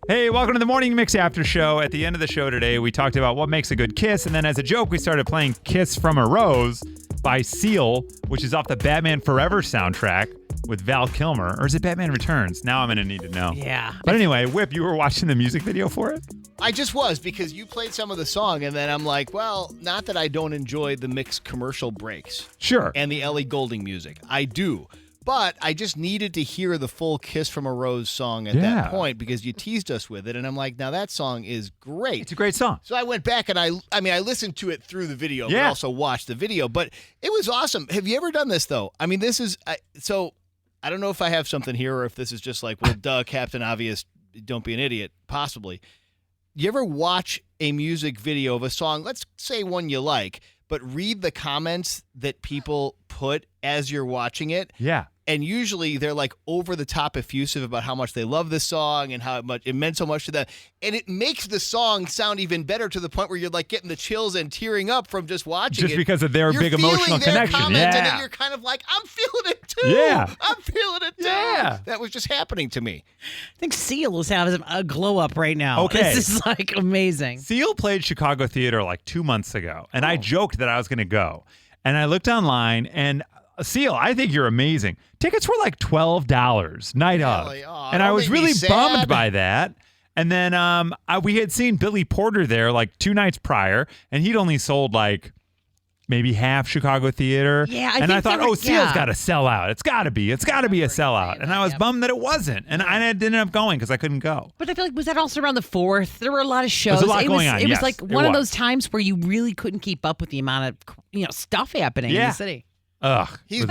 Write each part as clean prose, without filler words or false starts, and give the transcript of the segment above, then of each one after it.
Hey, welcome to the Morning Mix After Show. At the end of the show today, we talked about what makes a good kiss, and then as a joke, we started playing Kiss from a Rose by Seal, which is off the Batman Forever soundtrack with Val Kilmer. Or is it Batman Returns? Now I'm going to need to know. Yeah. But anyway, Whip, you were watching the music video for it? I just was, because you played some of the song, and then I'm like, well, not that I don't enjoy the mixed commercial breaks. Sure. And the Ellie Goulding music. I do. But I just needed to hear the full Kiss from a Rose song at that point because you teased us with it. And I'm like, now that song is great. It's a great song. So I went back and I listened to it through the video, but also watched the video. But it was awesome. Have you ever done this, though? I mean, this is so I don't know if I have something here or if this is just like, well, duh, Captain Obvious, don't be an idiot, possibly. You ever watch a music video of a song, let's say one you like, but read the comments that people put as you're watching it? Yeah. And usually they're like over the top effusive about how much they love this song and how much it meant so much to them. And it makes the song sound even better to the point where you're like getting the chills and tearing up from just watching it. Just because of their big emotional connection. And then you're kind of like, I'm feeling it too. Yeah. I'm feeling it too. Yeah. That was just happening to me. I think Seal is having a glow up right now. Okay. This is like amazing. Seal played Chicago Theater like 2 months ago, and I joked that I was going to go. And I looked online, and Seal, I think you're amazing. Tickets were like $12 night of. And I was really bummed by that. And then we had seen Billy Porter there like 2 nights prior, and he'd only sold like maybe half Chicago Theater. Yeah, I thought, Seal's got to sell out. It's got to be a sellout. And I was bummed that it wasn't. And I ended up going because I couldn't go. But I feel like, was that also around the 4th? There were a lot of shows. There was a lot going on, It was yes, like one of those times where you really couldn't keep up with the amount of stuff happening in the city. Ugh. He's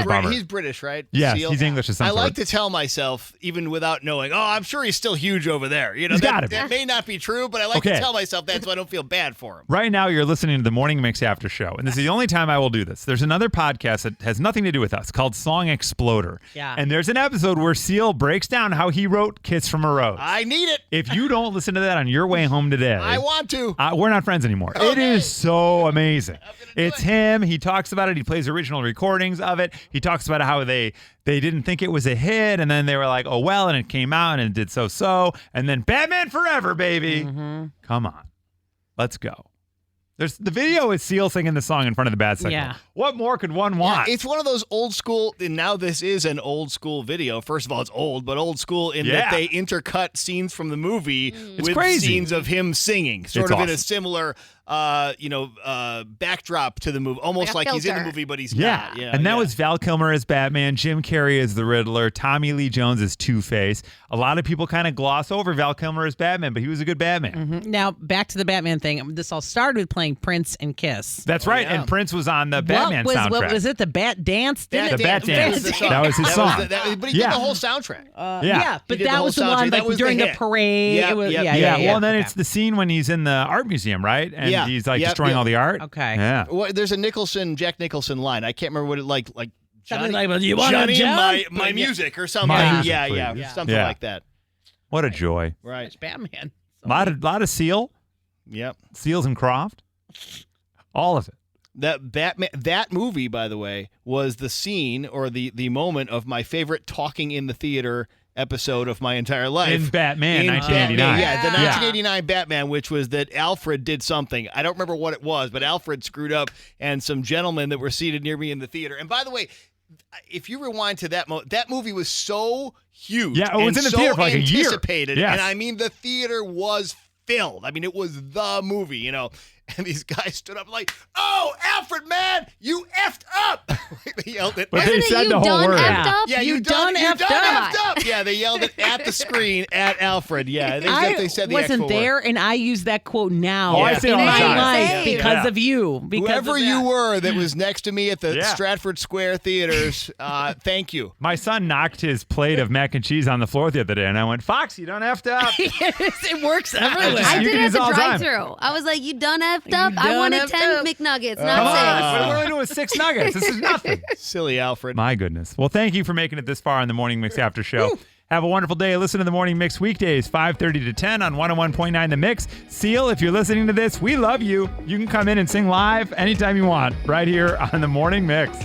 British, right? Yes, Seal? he's English of some sort. I like to tell myself, even without knowing, I'm sure he's still huge over there. You know, that may not be true, but I like to tell myself that so I don't feel bad for him. Right now, you're listening to the Morning Mix After Show, and this is the only time I will do this. There's another podcast that has nothing to do with us called Song Exploder. Yeah. And there's an episode where Seal breaks down how he wrote Kiss from a Rose. I need it. If you don't listen to that on your way home today, I want to. We're not friends anymore. Okay. It is so amazing. It's him. He talks about it. He plays original recordings of it. He talks about how they didn't think it was a hit, and then they were like, oh, well, and it came out, and it did so. And then Batman Forever, baby. Mm-hmm. Come on. Let's go. The video is Seal singing the song in front of the bat signal. Yeah. What more could one want? Yeah, it's one of those old school, and now this is an old school video. First of all, it's old, but old school in that they intercut scenes from the movie with scenes of him singing, sort of in a similar backdrop to the movie, almost like he's in the movie, but he's not. Yeah, and that was Val Kilmer as Batman, Jim Carrey as the Riddler, Tommy Lee Jones as Two-Face. A lot of people kind of gloss over Val Kilmer as Batman, but he was a good Batman. Mm-hmm. Now, back to the Batman thing. This all started with playing Prince and Kiss. That's right, and Prince was on the Batman soundtrack. What was it? The Bat Dance? The Bat Dance. That was his song. But he did the whole soundtrack. But that was the one like during the parade. Well, then it's the scene when he's in the art museum, right? And he's like destroying all the art. Okay. Yeah. Well, there's a Jack Nicholson line. I can't remember what it like Johnny, you want Johnny John? my music or something. Something like that. What a joy. Right. It's Batman. A lot of Seal. Yep. Seals and Croft. All of it. That movie, by the way, was the scene or the moment of my favorite talking in the theater episode of my entire life. In Batman, 1989. The 1989 Batman, which was that Alfred did something. I don't remember what it was, but Alfred screwed up, and some gentlemen that were seated near me in the theater. And by the way, if you rewind to that movie was so huge. Yeah, it was in the theater for like a year. Yes. And I mean, the theater was filled. I mean, it was the movie, you know. And these guys stood up like, "Oh, Alfred, man, you effed up!" They yelled it. But they said the whole word. Yeah, you done effed up. Yeah, they yelled it at the screen at Alfred. Yeah, they said the wasn't there, and I use that quote now. Oh, I say it all the my time. life because of you. Whoever you were that was next to me at the Stratford Square theaters, thank you. My son knocked his plate of mac and cheese on the floor the other day, and I went, "Fox, you done effed up." It works everywhere. I did it at the drive-thru. I was like, "You done effed up? I wanted 10 McNuggets, not 6." We're only doing 6 nuggets. This is nothing. Silly Alfred. My goodness. Well, thank you for making it this far on the Morning Mix After Show. Woo. Have a wonderful day. Listen to the Morning Mix weekdays, 5:30 to 10 on 101.9 The Mix. Seal, if you're listening to this, we love you. You can come in and sing live anytime you want right here on the Morning Mix.